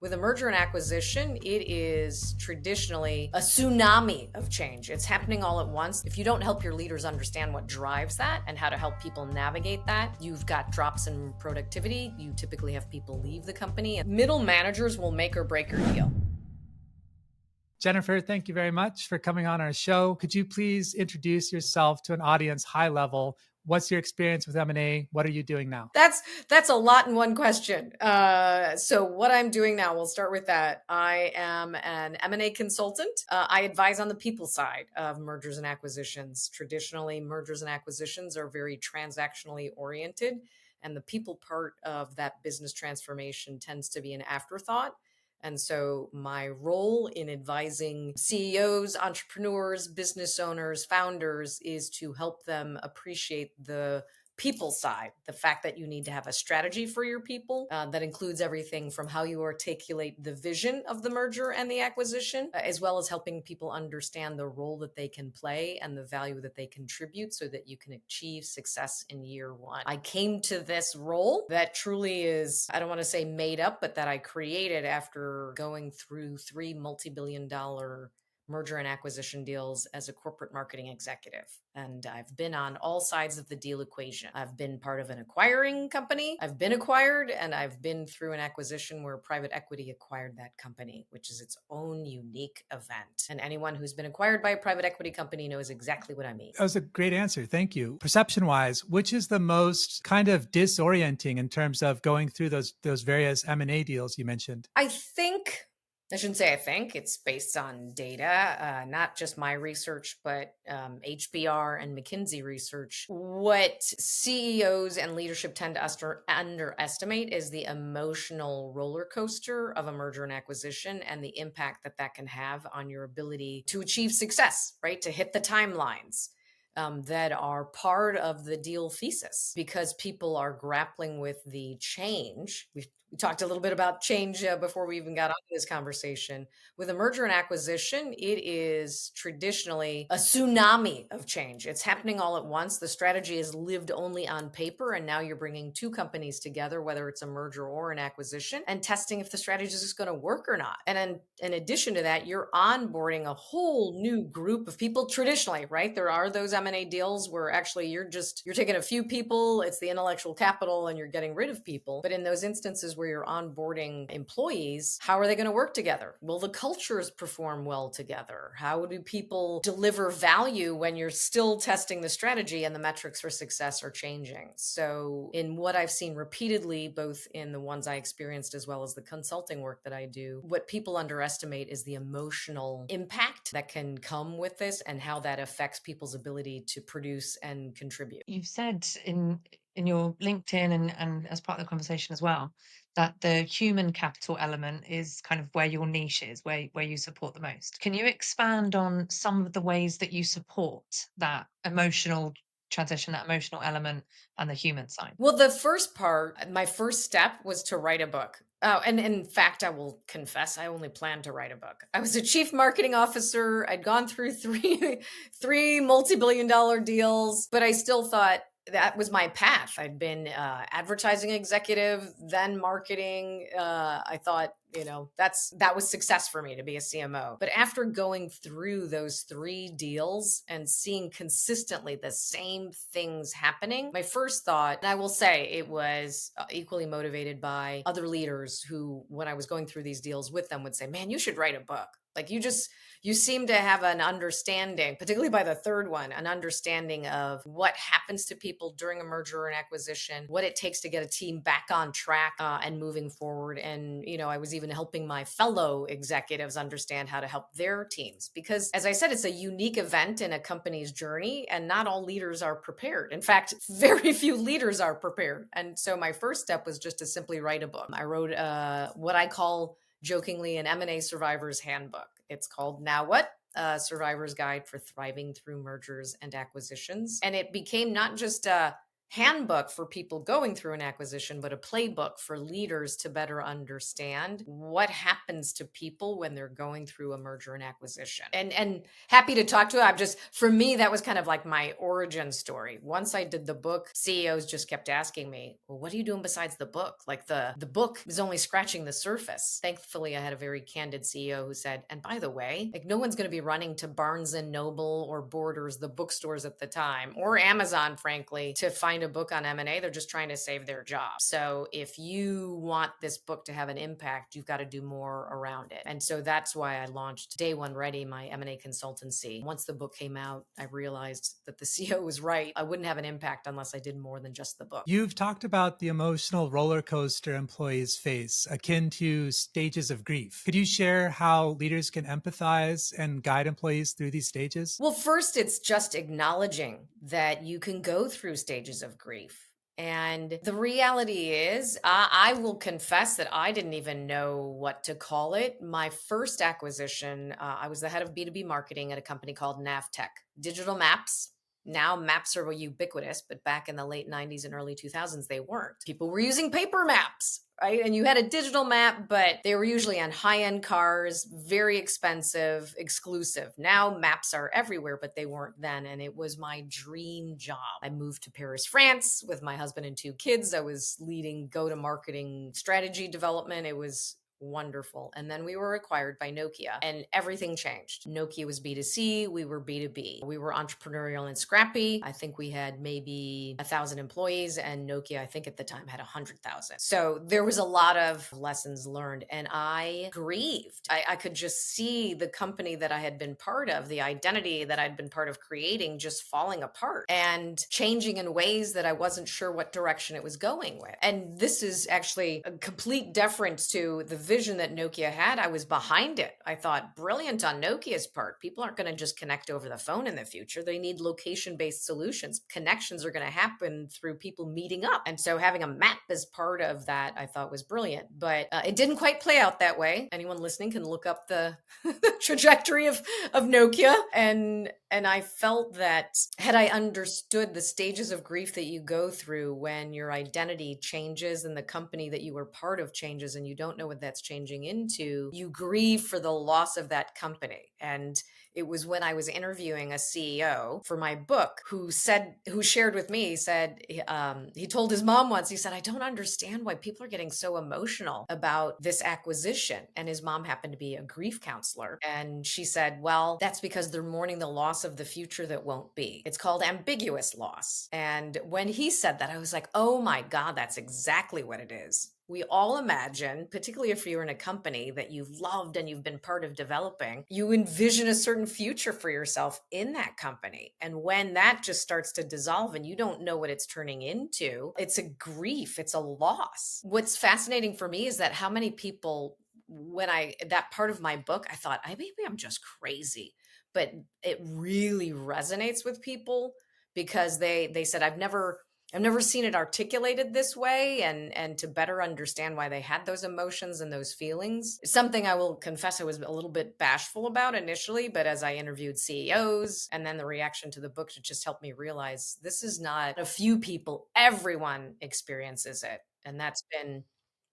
With a merger and acquisition, it is traditionally a tsunami of change. It's happening all at once. If you don't help your leaders understand what drives that and how to help people navigate that, you've got drops in productivity. You typically have people leave the company. Middle managers will make or break your deal. Jennifer, thank you very much for coming on our show. Could you please introduce yourself to an audience high level? What's your experience with M&A? What are you doing now? That's a lot in one question. So what I'm doing now, we'll start with that. I am an M&A consultant. I advise on the people side of mergers and acquisitions. Traditionally, mergers and acquisitions are very transactionally oriented, and the people part of that business transformation tends to be an afterthought. And so my role in advising CEOs, entrepreneurs, business owners, founders is to help them appreciate the people side, the fact that you need to have a strategy for your people that includes everything from how you articulate the vision of the merger and the acquisition, as well as helping people understand the role that they can play and the value that they contribute so that you can achieve success in year one. I came to this role that truly is, I don't want to say made up, but that I created after going through 3 multi-billion-dollar merger and acquisition deals as a corporate marketing executive. And I've been on all sides of the deal equation. I've been part of an acquiring company. I've been acquired, and I've been through an acquisition where private equity acquired that company, which is its own unique event. And anyone who's been acquired by a private equity company knows exactly what I mean. That was a great answer. Thank you. Perception wise, which is the most kind of disorienting in terms of going through those various M&A deals you mentioned? I shouldn't say I think, it's based on data, not just my research, but HBR and McKinsey research. What CEOs and leadership tend to underestimate is the emotional roller coaster of a merger and acquisition and the impact that that can have on your ability to achieve success, right? To hit the timelines. That are part of the deal thesis because people are grappling with the change. We talked a little bit about change before we even got onto this conversation. With a merger and acquisition, it is traditionally a tsunami of change. It's happening all at once. The strategy is lived only on paper, and now you're bringing two companies together, whether it's a merger or an acquisition, and testing if the strategy is going to work or not. And then in addition to that, you're onboarding a whole new group of people traditionally, right? There are those M&A deals where actually you're taking a few people, it's the intellectual capital, and you're getting rid of people. But in those instances where you're onboarding employees, how are they going to work together? Will the cultures perform well together? How do people deliver value when you're still testing the strategy and the metrics for success are changing? So in what I've seen repeatedly, both in the ones I experienced as well as the consulting work that I do, what people underestimate is the emotional impact that can come with this and how that affects people's ability to produce and contribute. You've said in your LinkedIn and as part of the conversation as well, that the human capital element is kind of where your niche is, where you support the most. Can you expand on some of the ways that you support that emotional transition, that emotional element, and the human side? Well, the first part, my first step was to write a book. Oh, and in fact, I will confess, I only planned to write a book. I was a chief marketing officer. I'd gone through three multi-billion-dollar deals, but I still thought that was my path. I'd been advertising executive, then marketing. I thought, that was success for me to be a CMO. But after going through those 3 deals and seeing consistently the same things happening, my first thought, and I will say it was equally motivated by other leaders who, when I was going through these deals with them, would say, man, you should write a book. Like you seem to have an understanding, particularly by the third one, an understanding of what happens to people during a merger and acquisition, what it takes to get a team back on track and moving forward. And, I was even helping my fellow executives understand how to help their teams. Because as I said, it's a unique event in a company's journey and not all leaders are prepared. In fact, very few leaders are prepared. And so my first step was just to simply write a book. I wrote what I call jokingly an M&A survivor's handbook. It's called Now What? Survivor's Guide for Thriving Through Mergers and Acquisitions. And it became not just a handbook for people going through an acquisition, but a playbook for leaders to better understand what happens to people when they're going through a merger and acquisition. And happy to talk to it. I'm just, for me, that was kind of like my origin story. Once I did the book, CEOs just kept asking me, well, what are you doing besides the book? Like the book is only scratching the surface. Thankfully, I had a very candid CEO who said, and by the way, like no one's going to be running to Barnes and Noble or Borders, the bookstores at the time, or Amazon, frankly, to find a book on M&A. They're just trying to save their job. So if you want this book to have an impact, you've got to do more around it. And so that's why I launched Day One Ready, my M&A consultancy. Once the book came out, I realized that the CEO was right. I wouldn't have an impact unless I did more than just the book. You've talked about the emotional roller coaster employees face, akin to stages of grief. Could you share how leaders can empathize and guide employees through these stages? Well, first, it's just acknowledging that you can go through stages of grief. And the reality is, I will confess that I didn't even know what to call it. My first acquisition, I was the head of B2B marketing at a company called Navtech, digital maps. Now maps are ubiquitous, but back in the late 90s and early 2000s, they weren't. People were using paper maps, right? And you had a digital map, but they were usually on high-end cars, very expensive, exclusive. Now maps are everywhere, but they weren't then. And it was my dream job. I moved to Paris, France with my husband and 2 kids. I was leading go-to-marketing strategy development. It was wonderful. And then we were acquired by Nokia and everything changed. Nokia was B2C, we were B2B. We were entrepreneurial and scrappy. I think we had maybe 1,000 employees and Nokia, I think at the time had 100,000. So there was a lot of lessons learned and I grieved. I could just see the company that I had been part of, the identity that I'd been part of creating just falling apart and changing in ways that I wasn't sure what direction it was going with. And this is actually a complete deference to the vision that Nokia had. I was behind it. I thought brilliant on Nokia's part. People aren't going to just connect over the phone in the future. They need location-based solutions. Connections are going to happen through people meeting up. And so having a map as part of that, I thought was brilliant. But it didn't quite play out that way. Anyone listening can look up the trajectory of Nokia. And I felt that had I understood the stages of grief that you go through when your identity changes and the company that you were part of changes and you don't know what that's changing into, you grieve for the loss of that company. And it was when I was interviewing a CEO for my book who shared with me, he told his mom once, he said, I don't understand why people are getting so emotional about this acquisition. And his mom happened to be a grief counselor. And she said, well, that's because they're mourning the loss of the future that won't be. It's called ambiguous loss. And when he said that, I was like, oh my God, that's exactly what it is. We all imagine, particularly if you're in a company that you've loved and you've been part of developing, you envision a certain future for yourself in that company. And when that just starts to dissolve and you don't know what it's turning into, it's a grief, it's a loss. What's fascinating for me is that how many people, that part of my book, I thought, maybe I'm just crazy, but it really resonates with people because they said, I've never seen it articulated this way and to better understand why they had those emotions and those feelings. It's something I will confess I was a little bit bashful about initially, but as I interviewed CEOs and then the reaction to the book, it just helped me realize this is not a few people, everyone experiences it. And that's been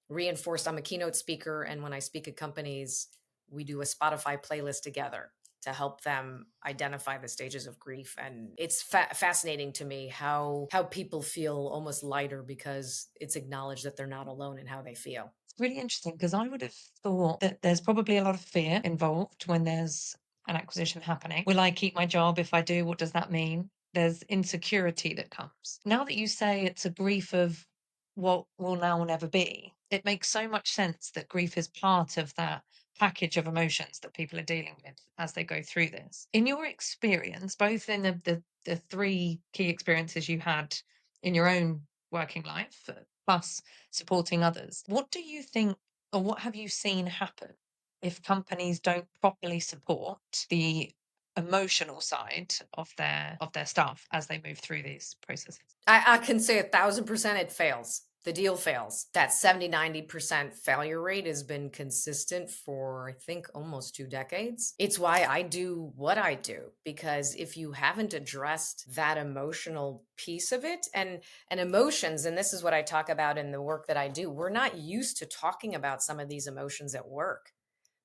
reinforced. I'm a keynote speaker, and when I speak at companies, we do a Spotify playlist together to help them identify the stages of grief. And it's fascinating to me how people feel almost lighter because it's acknowledged that they're not alone in how they feel. It's really interesting because I would have thought that there's probably a lot of fear involved when there's an acquisition happening. Will I keep my job? If I do, what does that mean? There's insecurity that comes. Now that you say it's a grief of what will now or never be, it makes so much sense that grief is part of that package of emotions that people are dealing with as they go through this. In your experience, both in the 3 key experiences you had in your own working life, plus supporting others, what do you think, or what have you seen happen if companies don't properly support the emotional side of their staff as they move through these processes? I can say 1,000% it fails. the deal fails. That 70-90% failure rate has been consistent for, I think, almost 2 decades. It's why I do what I do, because if you haven't addressed that emotional piece of it, and emotions, and this is what I talk about in the work that I do, we're not used to talking about some of these emotions at work.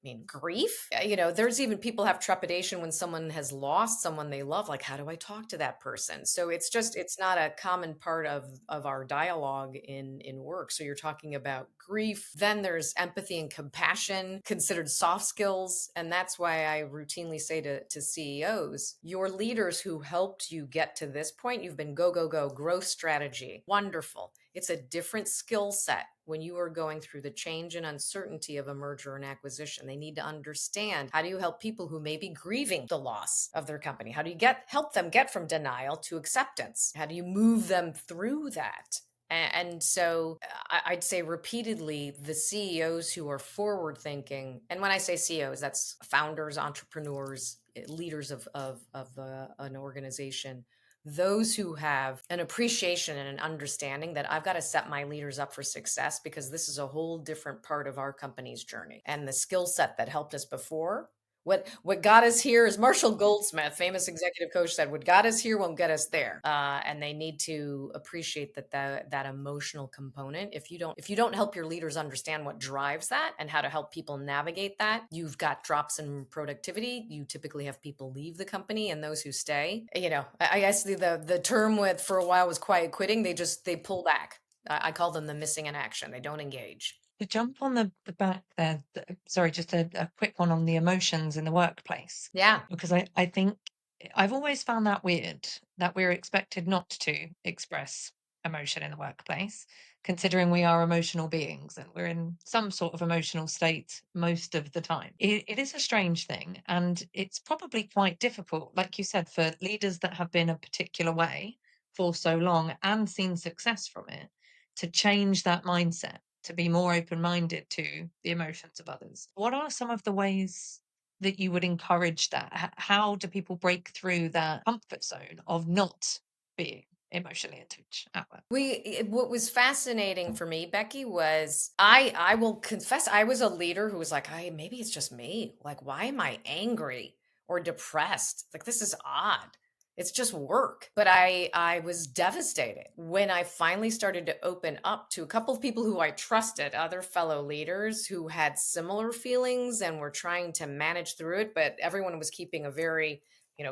I mean, grief, there's even people have trepidation when someone has lost someone they love. Like, how do I talk to that person? So it's not a common part of our dialogue in work. So you're talking about grief. Then there's empathy and compassion, considered soft skills. And that's why I routinely say to CEOs, your leaders who helped you get to this point, you've been go, go, go, growth strategy. Wonderful. It's a different skill set when you are going through the change and uncertainty of a merger and acquisition. They need to understand, how do you help people who may be grieving the loss of their company? How do you help them get from denial to acceptance? How do you move them through that? And so I'd say repeatedly, the CEOs who are forward thinking, and when I say CEOs, that's founders, entrepreneurs, leaders of an organization, those who have an appreciation and an understanding that I've got to set my leaders up for success, because this is a whole different part of our company's journey. And the skill set that helped us before, what got us here, is Marshall Goldsmith, famous executive coach, said, what got us here won't get us there. And they need to appreciate that emotional component. If you don't help your leaders understand what drives that and how to help people navigate that, you've got drops in productivity. You typically have people leave the company, and those who stay, I guess the term for a while was quiet quitting. They pull back. I call them the missing in action. They don't engage. To jump on the back there, sorry, just a quick one on the emotions in the workplace, Yeah. because I think I've always found that weird that we're expected not to express emotion in the workplace, considering we are emotional beings and we're in some sort of emotional state most of the time. It is a strange thing, and it's probably quite difficult, like you said, for leaders that have been a particular way for so long and seen success from it, to change that mindset, to be more open-minded to the emotions of others. What are some of the ways that you would encourage that? How do people break through that comfort zone of not being emotionally in touch at work? What was fascinating for me, Becky, was I will confess, I was a leader who was like, maybe it's just me. Like, why am I angry or depressed? Like, this is odd. It's just work. But I was devastated when I finally started to open up to a couple of people who I trusted, other fellow leaders who had similar feelings and were trying to manage through it, but everyone was keeping a very,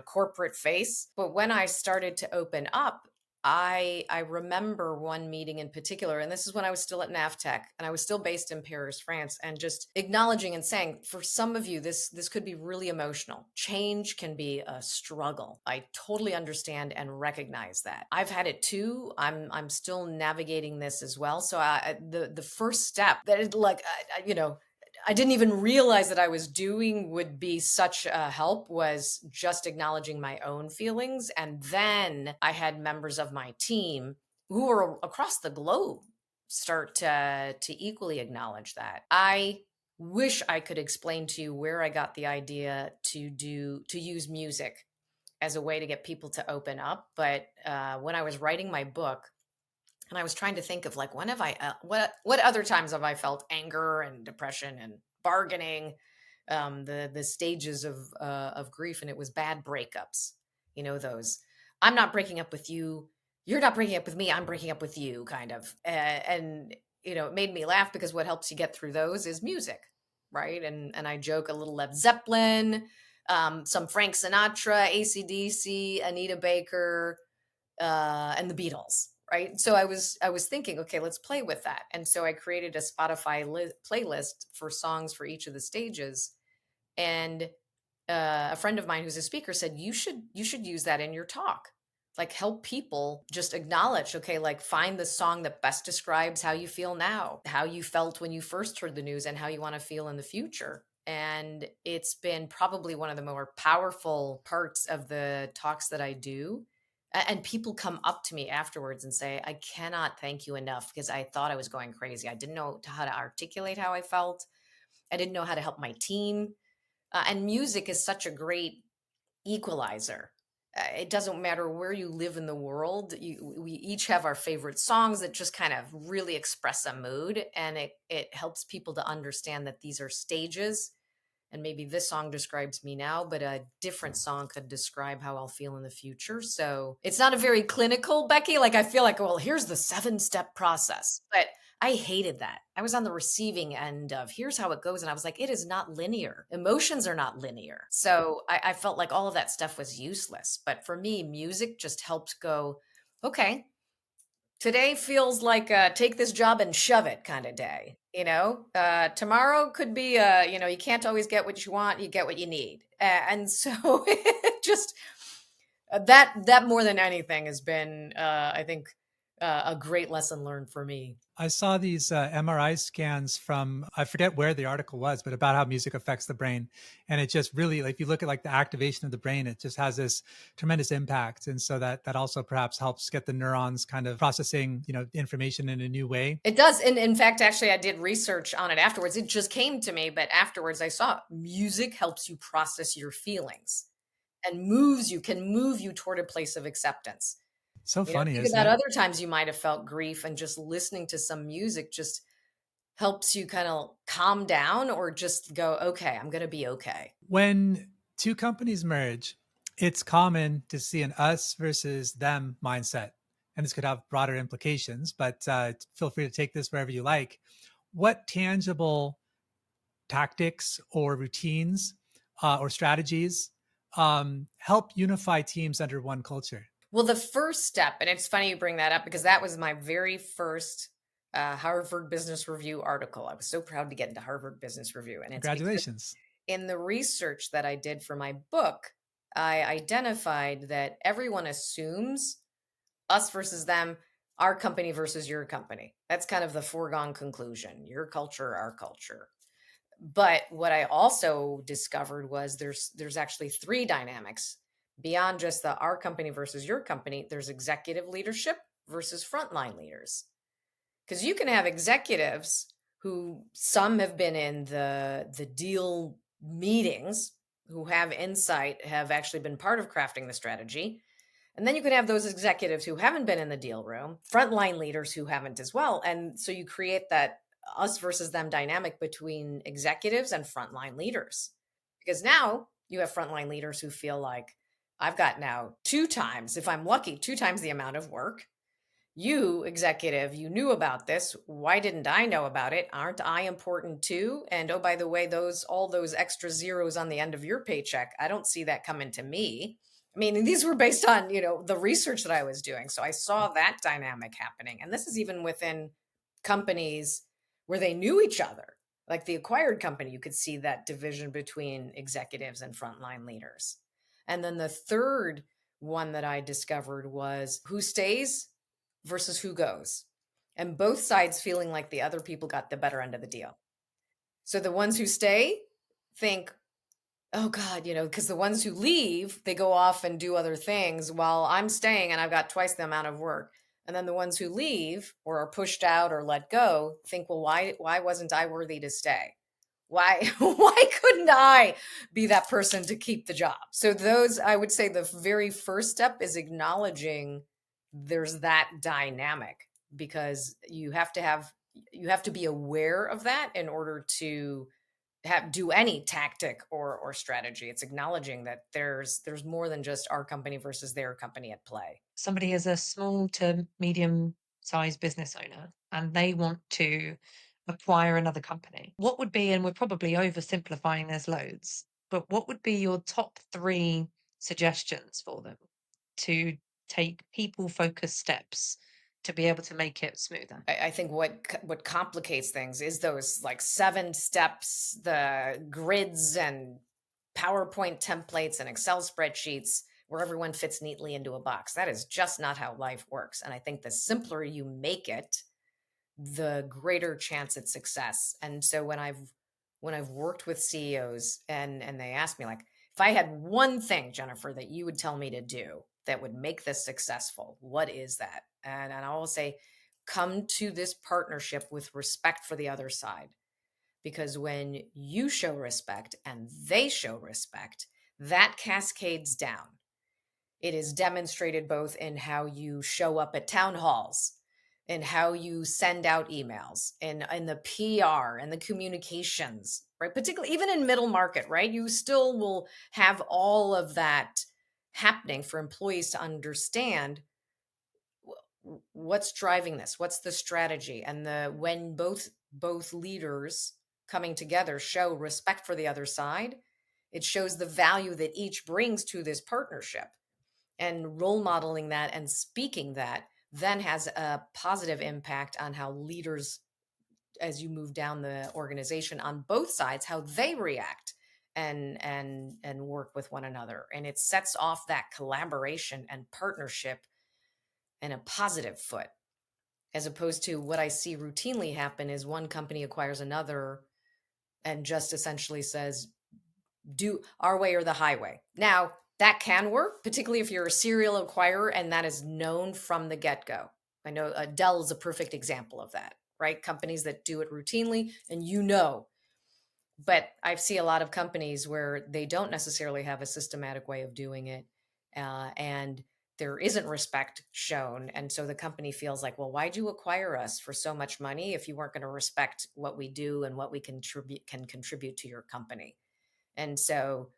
corporate face. But when I started to open up, I remember one meeting in particular, and this is when I was still at Navtech and I was still based in Paris, France, and just acknowledging and saying, for some of you, this could be really emotional. Change can be a struggle. I totally understand and recognize that. I've had it too. I'm still navigating this as well. So the first step that is like, I didn't even realize that I was doing would be such a help, was just acknowledging my own feelings. And then I had members of my team who were across the globe start to equally acknowledge that. I wish I could explain to you where I got the idea to use music as a way to get people to open up. But when I was writing my book, and I was trying to think of, like, when have I what other times have I felt anger and depression and bargaining, the stages of grief, and it was bad breakups. Those, I'm not breaking up with you, you're not breaking up with me, I'm breaking up with you, kind of. And it made me laugh, because what helps you get through those is music, right? And I joke, a little Led Zeppelin, some Frank Sinatra, AC/DC, Anita Baker, and the Beatles, right? So I was thinking, okay, let's play with that. And so I created a Spotify playlist for songs for each of the stages. And a friend of mine who's a speaker said, you should use that in your talk. Like, help people just acknowledge, okay, like, find the song that best describes how you feel now, how you felt when you first heard the news, and how you want to feel in the future. And it's been probably one of the more powerful parts of the talks that I do. And people come up to me afterwards and say, I cannot thank you enough, because I thought I was going crazy. I didn't know how to articulate how I felt. I didn't know how to help my team. And music is such a great equalizer. It doesn't matter where you live in the world. We each have our favorite songs that just kind of really express a mood, and it helps people to understand that these are stages. And maybe this song describes me now, but a different song could describe how I'll feel in the future. So it's not a very clinical, Becky. Like, I feel like, well, here's the 7-step process. But I hated that. I was on the receiving end of here's how it goes. And I was like, it is not linear. Emotions are not linear. So I felt like all of that stuff was useless. But for me, music just helped go, okay, today feels like a take this job and shove it kind of day. Tomorrow could be you can't always get what you want, you get what you need. And so it just that more than anything has been I think a great lesson learned for me. I saw these MRI scans from, I forget where the article was, but about how music affects the brain. And it just really, like, if you look at like the activation of the brain, it just has this tremendous impact. And so that also perhaps helps get the neurons kind of processing, information in a new way. It does. And in fact, actually, I did research on it afterwards. It just came to me, but afterwards I saw music helps you process your feelings and can move you toward a place of acceptance. So funny, Think isn't about it? other times you might have felt grief, and just listening to some music just helps you kind of calm down or just go, okay, I'm going to be okay. When two companies merge, it's common to see an us versus them mindset. And this could have broader implications, but feel free to take this wherever you like. What tangible tactics or routines or strategies help unify teams under one culture? Well, the first step, and it's funny you bring that up because that was my very first Harvard Business Review article. I was so proud to get into Harvard Business Review. And it's because Congratulations. in the research that I did for my book, I identified that everyone assumes us versus them, our company versus your company. That's kind of the foregone conclusion, your culture, our culture. But what I also discovered was there's actually 3 dynamics beyond just the our company versus your company. There's executive leadership versus frontline leaders. Because you can have executives who some have been in the deal meetings, who have insight, have actually been part of crafting the strategy. And then you can have those executives who haven't been in the deal room, frontline leaders who haven't as well. And so you create that us versus them dynamic between executives and frontline leaders. Because now you have frontline leaders who feel like I've got now 2 times, if I'm lucky, 2 times the amount of work. You, executive, you knew about this. Why didn't I know about it? Aren't I important too? And oh, by the way, all those extra zeros on the end of your paycheck, I don't see that coming to me. I mean, these were based on, the research that I was doing. So I saw that dynamic happening. And this is even within companies where they knew each other. Like the acquired company, you could see that division between executives and frontline leaders. And then the third one that I discovered was who stays versus who goes, and both sides feeling like the other people got the better end of the deal. So the ones who stay think, oh God, because the ones who leave, they go off and do other things while I'm staying and I've got twice the amount of work. And then the ones who leave or are pushed out or let go think, well, why wasn't I worthy to stay? Why couldn't I be that person to keep the job? So those, I would say the very first step is acknowledging there's that dynamic, because you have to be aware of that in order to do any tactic or strategy. It's acknowledging that there's more than just our company versus their company at play. Somebody is a small to medium sized business owner and they want to acquire another company. What would be, and we're probably oversimplifying, there's loads, but what would be your top 3 suggestions for them to take people focused steps to be able to make it smoother? I think what complicates things is those like 7 steps, the grids and PowerPoint templates and Excel spreadsheets where everyone fits neatly into a box. That is just not how life works. And I think the simpler you make it, the greater chance at success. And so when I've worked with CEOs and they ask me like, if I had one thing, Jennifer, that you would tell me to do that would make this successful, what is that? And I always say, come to this partnership with respect for the other side. Because when you show respect and they show respect, that cascades down. It is demonstrated both in how you show up at town halls and how you send out emails and the PR and the communications, right? Particularly even in middle market, right? You still will have all of that happening for employees to understand what's driving this, what's the strategy, and the when both leaders coming together show respect for the other side, it shows the value that each brings to this partnership, and role modeling that and speaking that then has a positive impact on how leaders, as you move down the organization on both sides, how they react and work with one another, and it sets off that collaboration and partnership in a positive foot, as opposed to what I see routinely happen is one company acquires another and just essentially says, do our way or the highway. Now, that can work, particularly if you're a serial acquirer and that is known from the get go. I know Dell is a perfect example of that, right? Companies that do it routinely and but I see a lot of companies where they don't necessarily have a systematic way of doing it, and there isn't respect shown. And so the company feels like, well, why'd you acquire us for so much money if you weren't going to respect what we do and what we can contribute to your company? And so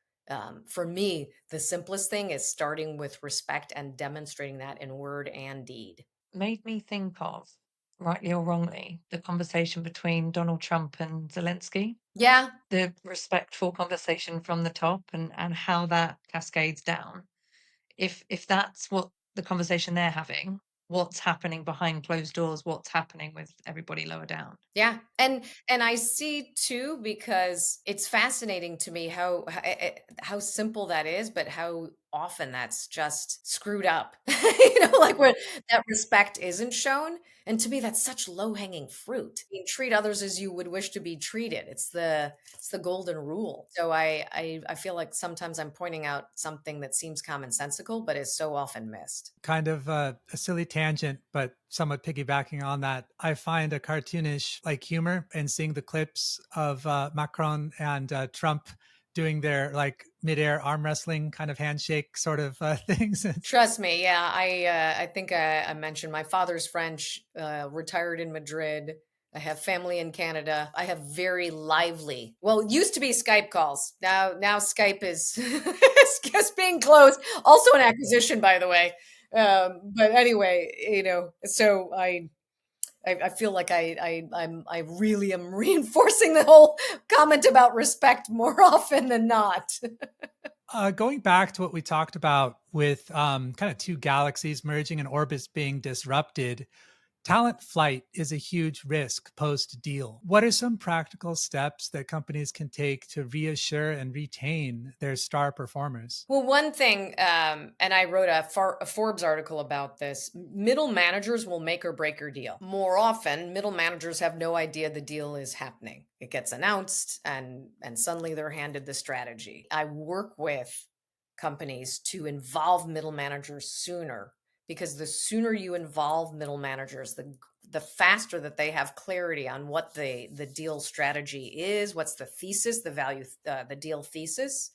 for me, the simplest thing is starting with respect and demonstrating that in word and deed. Made me think of, rightly or wrongly, the conversation between Donald Trump and Zelensky, Yeah, the respectful conversation from the top and how that cascades down. If that's what the conversation they're having, what's happening behind closed doors, what's happening with everybody lower down. yeah, and I see too, because it's fascinating to me how simple that is, but how often that's just screwed up. Like where that respect isn't shown. And to me, that's such low-hanging fruit. You treat others as you would wish to be treated. It's the golden rule. So I feel like sometimes I'm pointing out something that seems commonsensical, but is so often missed. Kind of a silly tangent, but somewhat piggybacking on that, I find a cartoonish like humor in seeing the clips of Macron and Trump doing their like midair arm wrestling kind of handshake sort of things. Trust me, yeah. I think I mentioned my father's French, retired in Madrid. I have family in Canada. I have very lively, well, it used to be Skype calls. Now Skype is is just being closed. Also an acquisition, by the way. But anyway, so I feel like I really am reinforcing the whole comment about respect more often than not. Going back to what we talked about with kind of two galaxies merging and orbits being disrupted, talent flight is a huge risk post deal. What are some practical steps that companies can take to reassure and retain their star performers? Well, one thing, and I wrote a Forbes article about this, middle managers will make or break your deal. More often, middle managers have no idea the deal is happening. It gets announced and suddenly they're handed the strategy. I work with companies to involve middle managers sooner, because the sooner you involve middle managers, the faster that they have clarity on what the deal strategy is, what's the thesis, the value, the deal thesis.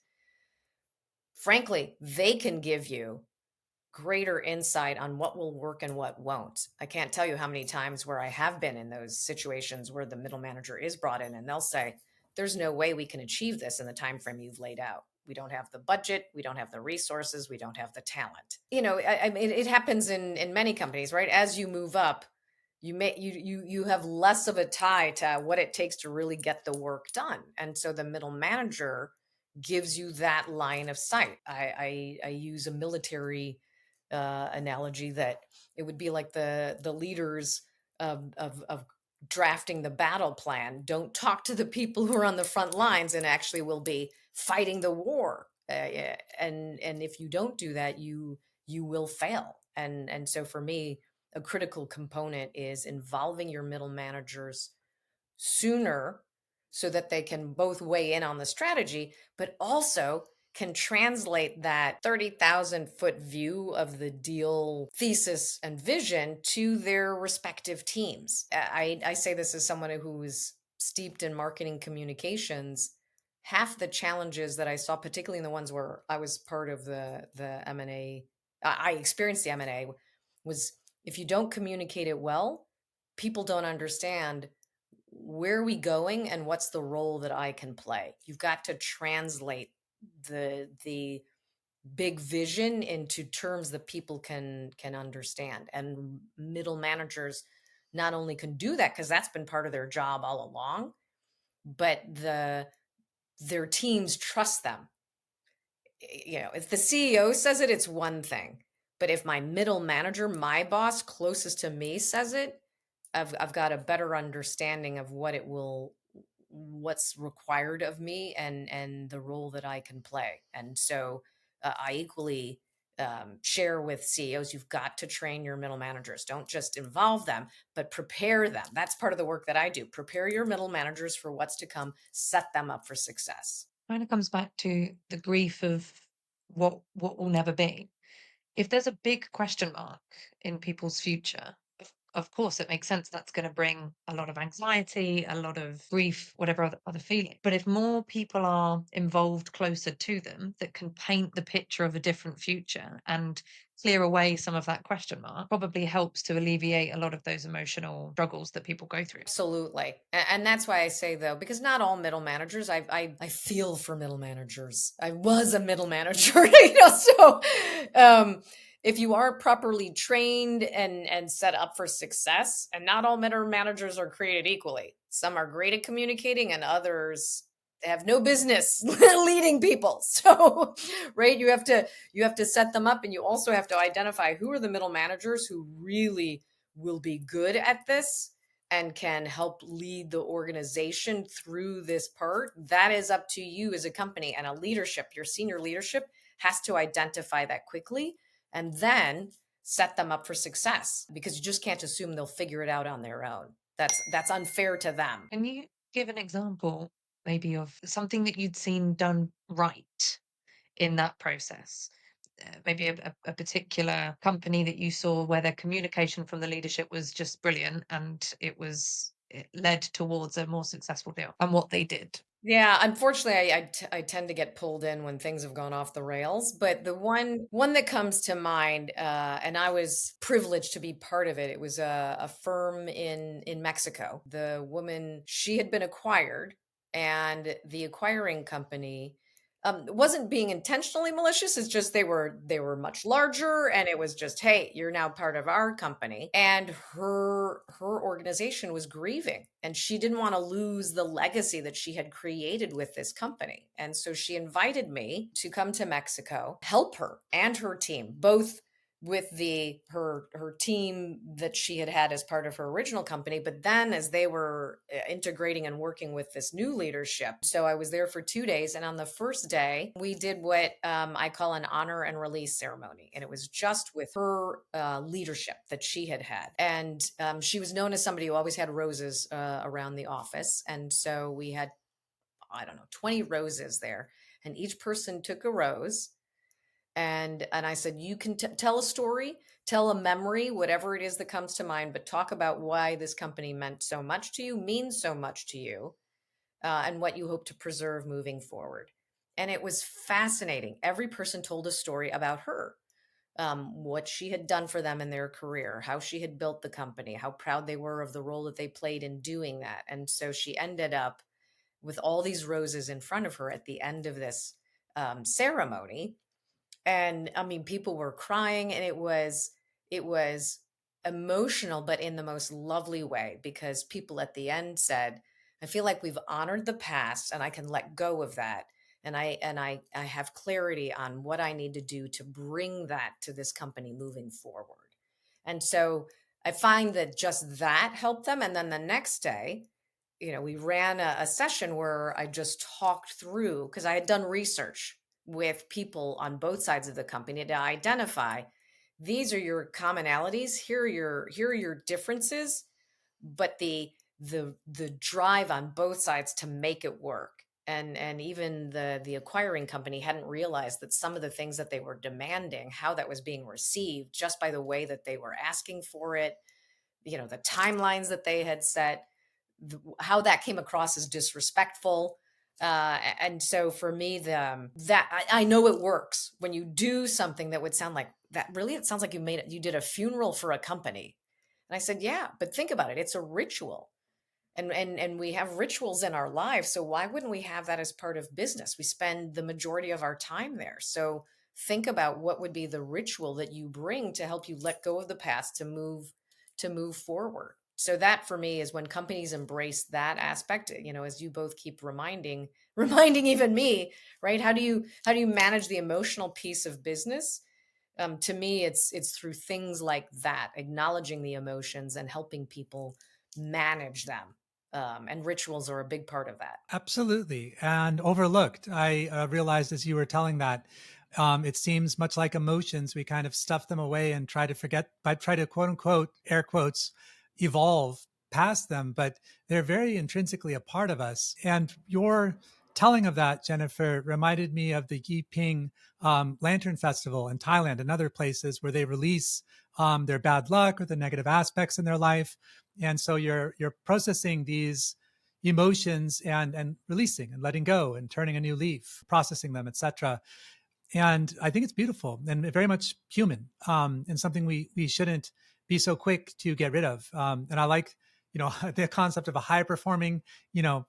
Frankly, they can give you greater insight on what will work and what won't. I can't tell you how many times where I have been in those situations where the middle manager is brought in and they'll say, there's no way we can achieve this in the time frame you've laid out. We don't have the budget, we don't have the resources, we don't have the talent. I mean, it happens in many companies, right? As you move up, you have less of a tie to what it takes to really get the work done. And so the middle manager gives you that line of sight. I use a military analogy that it would be like the leaders of drafting the battle plan don't talk to the people who are on the front lines and actually will be fighting the war. Yeah, and if you don't do that, you will fail. And so for me, a critical component is involving your middle managers sooner so that they can both weigh in on the strategy, but also can translate that 30,000-foot view of the deal thesis and vision to their respective teams. I say this as someone who is steeped in marketing communications. Half the challenges that I saw, particularly in the ones where I was part of the M&A I experienced the M&A, was if you don't communicate it well, people don't understand where are we going and what's the role that I can play. You've got to translate the big vision into terms that people can understand. And middle managers not only can do that because that's been part of their job all along, but their teams trust them. If the CEO says it, it's one thing. But if my middle manager, my boss closest to me says it, I've got a better understanding of what's required of me and the role that I can play. And so I equally share with CEOs, you've got to train your middle managers. Don't just involve them, but prepare them. That's part of the work that I do. Prepare your middle managers for what's to come, set them up for success. Kind of comes back to the grief of what will never be. If there's a big question mark in people's future, of course, it makes sense. That's going to bring a lot of anxiety, a lot of grief, whatever other feeling. But if more people are involved closer to them that can paint the picture of a different future and clear away some of that question mark, probably helps to alleviate a lot of those emotional struggles that people go through. Absolutely. And that's why I say though, because not all middle managers, I feel for middle managers. I was a middle manager, so if you are properly trained and set up for success, and not all middle managers are created equally. Some are great at communicating and others have no business leading people. So, right, you have to set them up, and you also have to identify who are the middle managers who really will be good at this and can help lead the organization through this part. That is up to you as a company, and a leadership, your senior leadership has to identify that quickly and then set them up for success, because you just can't assume they'll figure it out on their own. That's unfair to them. Can you give an example maybe of something that you'd seen done right in that process? Maybe a particular company that you saw where their communication from the leadership was just brilliant and it led towards a more successful deal, and what they did. Yeah, unfortunately, I tend to get pulled in when things have gone off the rails. But the one that comes to mind, and I was privileged to be part of it. It was a firm in Mexico. The woman, she had been acquired, and the acquiring company wasn't being intentionally malicious. It's just they were much larger, and it was just, hey, you're now part of our company. And her organization was grieving, and she didn't want to lose the legacy that she had created with this company. And so she invited me to come to Mexico, help her and her team, both with her team that she had as part of her original company, but then as they were integrating and working with this new leadership. So I was there for 2 days, and on the first day we did what I call an honor and release ceremony, and it was just with her leadership that she had, and she was known as somebody who always had roses around the office. And so we had, I don't know, 20 roses there, and each person took a rose. And I said, you can tell a story, tell a memory, whatever it is that comes to mind, but talk about why this company meant so much to you, means so much to you, and what you hope to preserve moving forward. And it was fascinating. Every person told a story about her, what she had done for them in their career, how she had built the company, how proud they were of the role that they played in doing that. And so she ended up with all these roses in front of her at the end of this ceremony. And I mean, people were crying, and it was emotional, but in the most lovely way, because people at the end said, I feel like we've honored the past and I can let go of that. And I have clarity on what I need to do to bring that to this company moving forward. And so I find that just that helped them. And then the next day, we ran a session where I just talked through, because I had done research with people on both sides of the company to identify, these are your commonalities, here are your differences, but the drive on both sides to make it work. And even the acquiring company hadn't realized that some of the things that they were demanding, how that was being received just by the way that they were asking for it, the timelines that they had set, how that came across as disrespectful. And so for me, that I know it works when you do something that would sound like, that really, it sounds like you did a funeral for a company. And I said, yeah, but think about it. It's a ritual. And we have rituals in our lives, so why wouldn't we have that as part of business? We spend the majority of our time there. So think about what would be the ritual that you bring to help you let go of the past to move forward. So that for me is when companies embrace that aspect, as you both keep reminding reminding even me, right? How do you manage the emotional piece of business? To me, it's through things like that, acknowledging the emotions and helping people manage them. And rituals are a big part of that. Absolutely. And overlooked. I realized as you were telling that, it seems much like emotions. We kind of stuff them away and try to forget, but try to quote unquote, air quotes, evolve past them, but they're very intrinsically a part of us. And your telling of that, Jennifer, reminded me of the Yiping Lantern Festival in Thailand and other places where they release their bad luck or the negative aspects in their life. And so you're processing these emotions and releasing and letting go and turning a new leaf, processing them, etc. And I think it's beautiful and very much human, and something we shouldn't be so quick to get rid of. And I like, the concept of a high performing,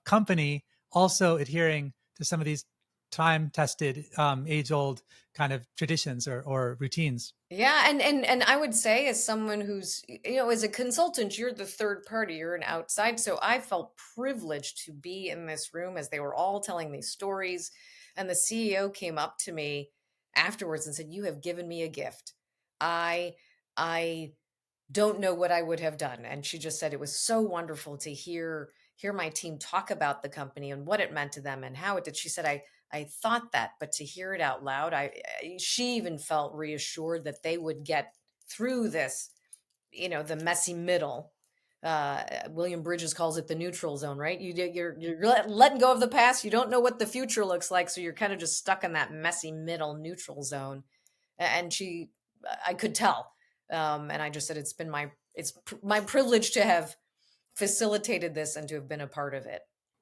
company also adhering to some of these time tested, age old kind of traditions or routines. Yeah, and I would say, as someone who's, as a consultant, you're the third party, you're an outside. So I felt privileged to be in this room as they were all telling these stories. And the CEO came up to me afterwards and said, "You have given me a gift. I I don't know what I would have done." And she just said it was so wonderful to hear my team talk about the company and what it meant to them and how it did. She said, I thought that, but to hear it out loud, she even felt reassured that they would get through this, the messy middle. William Bridges calls it the neutral zone, right? You're letting go of the past. You don't know what the future looks like, so you're kind of just stuck in that messy middle neutral zone. And I could tell, and I just said it's my privilege to have facilitated this and to have been a part of it.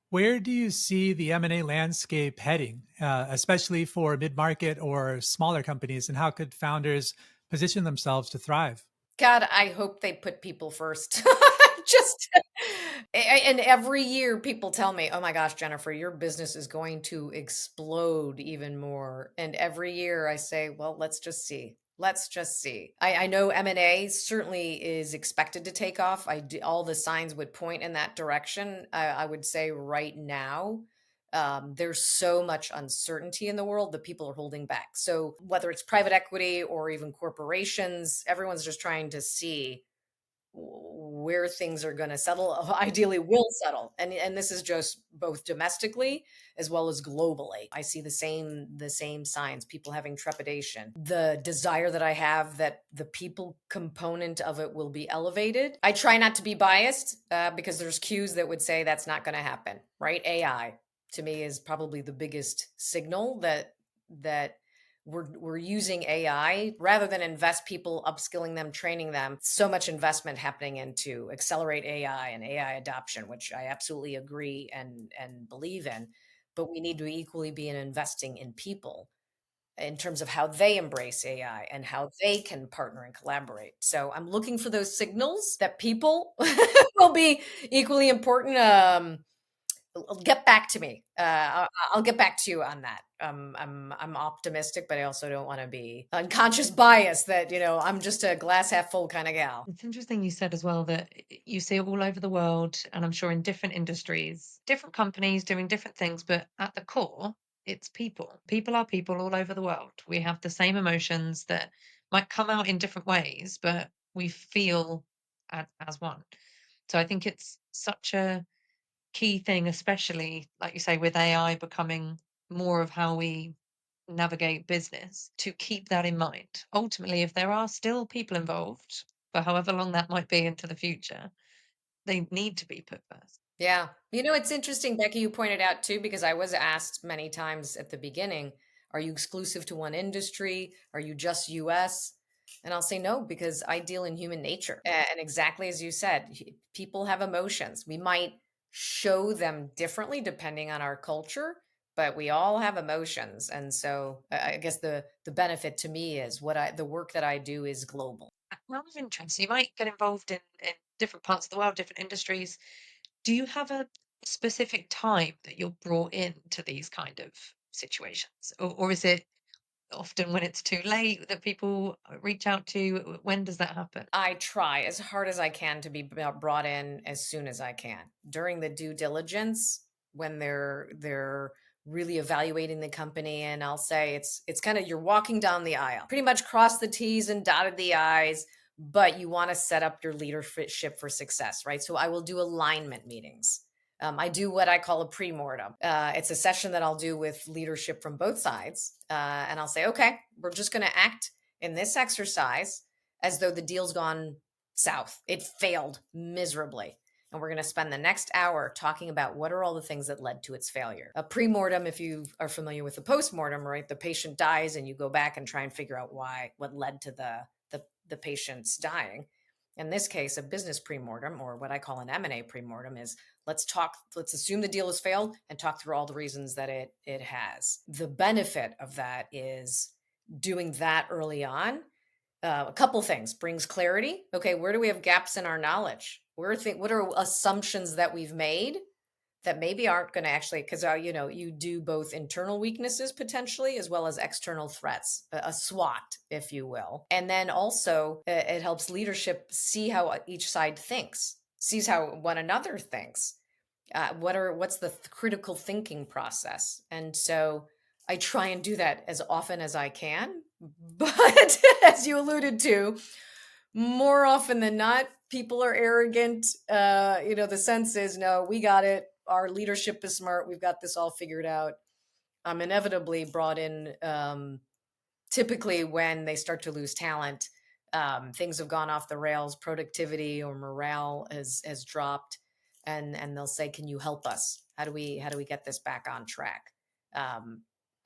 Where do you see the M&A landscape heading, especially for mid-market or smaller companies, and how could founders position themselves to thrive? God, I hope they put people first. Just and every year people tell me, "Oh my gosh, Jennifer, your business is going to explode even more." And every year I say, "Well, let's just see. Let's just see." I know M&A certainly is expected to take off. All the signs would point in that direction. I would say right now, there's so much uncertainty in the world that people are holding back. So whether it's private equity or even corporations, everyone's just trying to see where things are going to settle, ideally will settle. And this is just both domestically as well as globally. I see the same signs, people having trepidation, the desire that I have that the people component of it will be elevated. I try not to be biased, because there's cues that would say that's not going to happen, right? AI to me is probably the biggest signal that we're using AI rather than invest people, upskilling them, training them. So much investment happening into accelerate AI and AI adoption, which I absolutely agree and believe in. But we need to equally be investing in people in terms of how they embrace AI and how they can partner and collaborate. So I'm looking for those signals that people will be equally important. Get back to me. I'll get back to you on that. I'm optimistic, but I also don't want to be unconscious bias that I'm just a glass half full kind of gal. It's interesting you said as well that you see it all over the world, and I'm sure in different industries, different companies doing different things, but at the core, it's people. People are people all over the world. We have the same emotions that might come out in different ways, but we feel as one. So I think it's such a key thing, especially like you say, with AI becoming more of how we navigate business, to keep that in mind. Ultimately, if there are still people involved for however long that might be into the future, they need to be put first. Yeah. It's interesting, Becky, you pointed out too, because I was asked many times at the beginning, are you exclusive to one industry? Are you just US? And I'll say no, because I deal in human nature. And exactly as you said, people have emotions. We might show them differently depending on our culture, but we all have emotions. And so I guess the benefit to me is the work that I do is global. Out of interest, you might get involved in different parts of the world, different industries. Do you have a specific time that you're brought into these kind of situations? Or is it often when it's too late that people reach out to you? When does that happen? I try as hard as I can to be brought in as soon as I can. During the due diligence, when they're really evaluating the company, and I'll say it's kind of you're walking down the aisle. Pretty much crossed the T's and dotted the I's, but you want to set up your leadership for success, right? So I will do alignment meetings. I do what I call a pre-mortem. It's a session that I'll do with leadership from both sides, and I'll say, okay, we're just going to act in this exercise as though the deal's gone south. It failed miserably. And we're going to spend the next hour talking about what are all the things that led to its failure. A pre-mortem, if you are familiar with the post-mortem, right? The patient dies and you go back and try and figure out what led to the patient's dying. In this case, a business pre-mortem, or what I call an M&A pre-mortem, is let's assume the deal has failed and talk through all the reasons that it has. The benefit of that is doing that early on. A couple things brings clarity. Okay, where do we have gaps in our knowledge? What are assumptions that we've made that maybe aren't going to actually, because you do both internal weaknesses potentially as well as external threats, a SWOT, if you will. And then also it helps leadership see how each side thinks, sees how one another thinks. What's the critical thinking process? And so I try and do that as often as I can. But as you alluded to, more often than not, people are arrogant. The sense is, no, we got it. Our leadership is smart. We've got this all figured out. I'm inevitably brought in, typically when they start to lose talent, things have gone off the rails, productivity or morale has dropped, and they'll say, "Can you help us? How do we get this back on track?"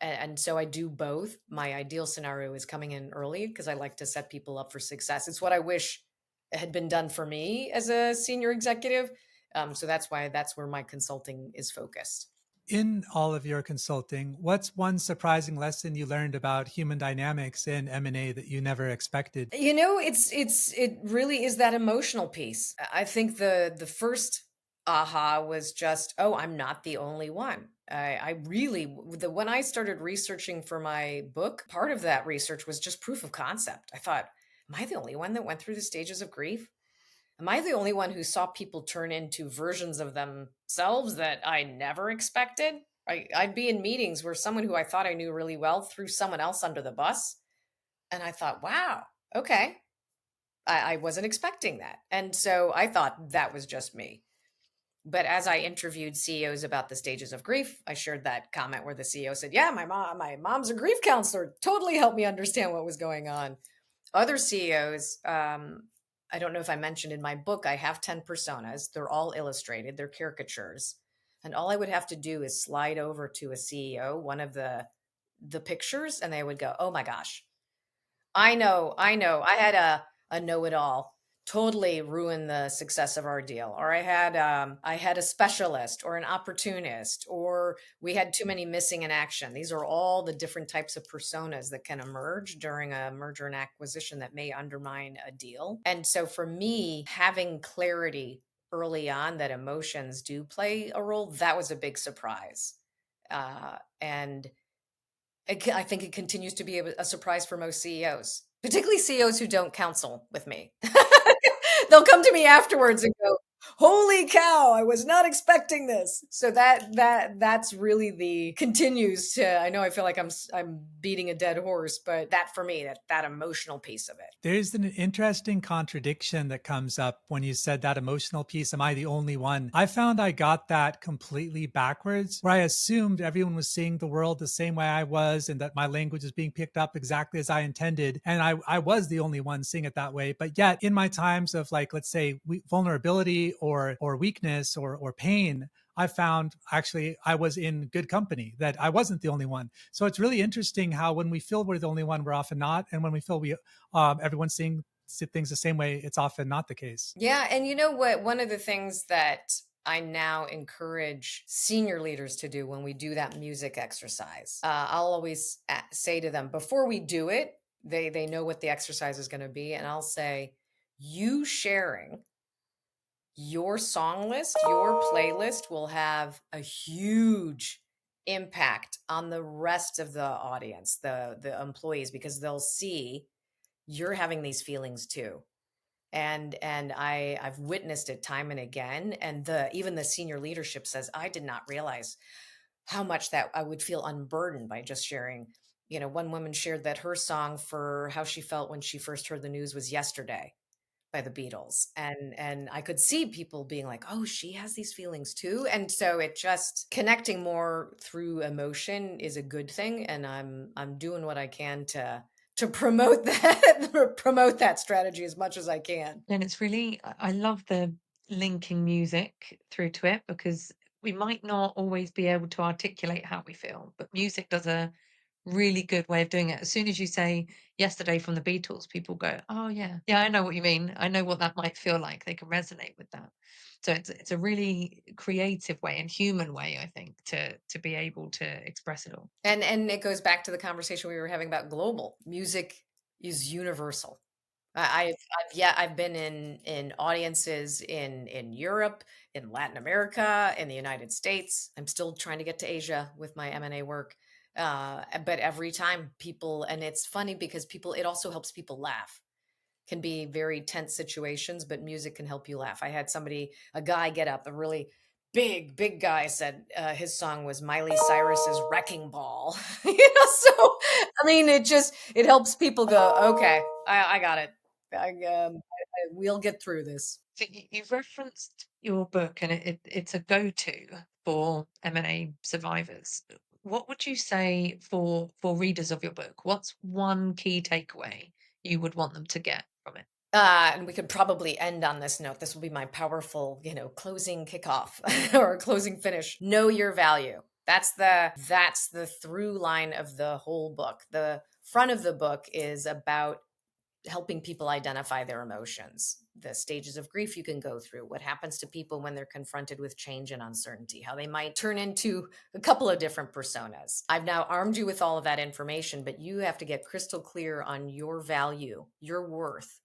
And so I do both. My ideal scenario is coming in early because I like to set people up for success. It's what I wish had been done for me as a senior executive. So that's where my consulting is focused. In all of your consulting, what's one surprising lesson you learned about human dynamics in M&A that you never expected? It really is that emotional piece. I think the first aha was just, oh, I'm not the only one. When I started researching for my book, part of that research was just proof of concept. I thought, am I the only one that went through the stages of grief? Am I the only one who saw people turn into versions of themselves that I never expected? I'd be in meetings where someone who I thought I knew really well threw someone else under the bus. And I thought, wow, okay. I wasn't expecting that. And so I thought that was just me. But as I interviewed CEOs about the stages of grief, I shared that comment where the CEO said, yeah, my mom's a grief counselor, totally helped me understand what was going on. Other CEOs, I don't know if I mentioned in my book, I have 10 personas. They're all illustrated, they're caricatures. And all I would have to do is slide over to a CEO, one of the pictures, and they would go, oh my gosh, I know. I had a know-it-all totally ruin the success of our deal. Or I had a specialist or an opportunist, or we had too many missing in action. These are all the different types of personas that can emerge during a merger and acquisition that may undermine a deal. And so for me, having clarity early on that emotions do play a role, that was a big surprise. And I think it continues to be a surprise for most CEOs, particularly CEOs who don't counsel with me. They'll come to me afterwards and go, "Holy cow, I was not expecting this." So that's really the continues to. I know I feel like I'm beating a dead horse, but that for me, that emotional piece of it. There's an interesting contradiction that comes up when you said that emotional piece. Am I the only one? I found I got that completely backwards, where I assumed everyone was seeing the world the same way I was and that my language is being picked up exactly as I intended. And I was the only one seeing it that way. But yet in my times of, like, let's say vulnerability or weakness or pain, I found actually I was in good company, that I wasn't the only one. So it's really interesting how when we feel we're the only one, we're often not. And when we feel everyone's seeing things the same way, it's often not the case. Yeah. And you know what? One of the things that I now encourage senior leaders to do when we do that music exercise. I'll always say to them before we do it, they know what the exercise is going to be, and I'll say, you sharing your song list, your playlist will have a huge impact on the rest of the audience, the employees, because they'll see you're having these feelings too. And I've witnessed it time and again. And even the senior leadership says, I did not realize how much that I would feel unburdened by just sharing. One woman shared that her song for how she felt when she first heard the news was Yesterday by the Beatles. And I could see people being like, oh, she has these feelings too. And so it just connecting more through emotion is a good thing. And I'm doing what I can to promote that strategy as much as I can. And it's really, I love the linking music through to it, because we might not always be able to articulate how we feel, but music does a really good way of doing it. As soon as you say Yesterday from the Beatles, people go, oh yeah, yeah, I know what you mean. I know what that might feel like. They can resonate with that. So it's a really creative way and human way, I think, to be able to express it all. And it goes back to the conversation we were having about global. Music is universal. I've been in audiences in Europe, in Latin America, in the United States. I'm still trying to get to Asia with my M&A work. But every time people, and it's funny because it also helps people laugh. Can be very tense situations, but music can help you laugh. I had a guy get up, a really big guy said his song was Miley Cyrus's Wrecking Ball. So I mean, it helps people go, okay, I got it. We'll get through this. So you've referenced your book, and it's a go-to for M&A survivors. What would you say for readers of your book? What's one key takeaway you would want them to get from it? And we could probably end on this note. This will be my powerful, closing kickoff or closing finish. Know your value. That's the through line of the whole book. The front of the book is about helping people identify their emotions, the stages of grief you can go through, what happens to people when they're confronted with change and uncertainty, how they might turn into a couple of different personas. I've now armed you with all of that information, but you have to get crystal clear on your value, your worth,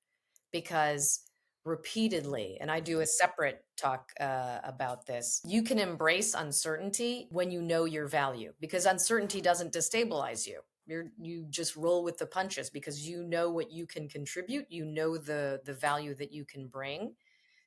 because repeatedly, and I do a separate talk about this, you can embrace uncertainty when you know your value, because uncertainty doesn't destabilize you. You just roll with the punches because you know what you can contribute, you know the value that you can bring,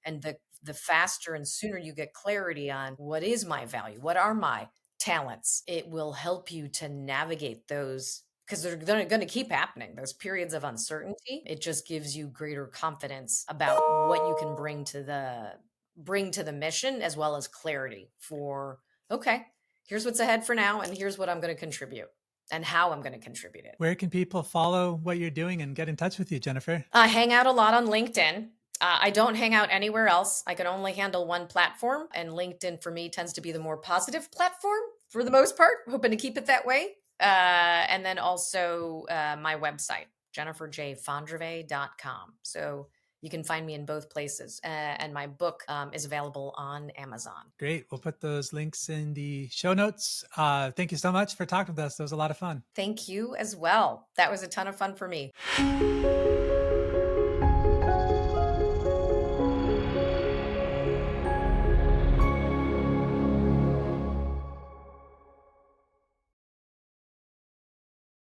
and the faster and sooner you get clarity on what is my value, what are my talents, it will help you to navigate those, because they're going to keep happening, those periods of uncertainty. It just gives you greater confidence about what you can bring to the mission, as well as clarity for, okay, here's what's ahead for now, and here's what I'm going to contribute and how I'm going to contribute it. Where can people follow what you're doing and get in touch with you, Jennifer? I hang out a lot on LinkedIn. I don't hang out anywhere else. I can only handle one platform, and LinkedIn for me tends to be the more positive platform for the most part. Hoping to keep it that way. And then also my website, jenniferjfondrevay.com. So you can find me in both places. And my book is available on Amazon. Great. We'll put those links in the show notes. Thank you so much for talking with us. That was a lot of fun. Thank you as well. That was a ton of fun for me.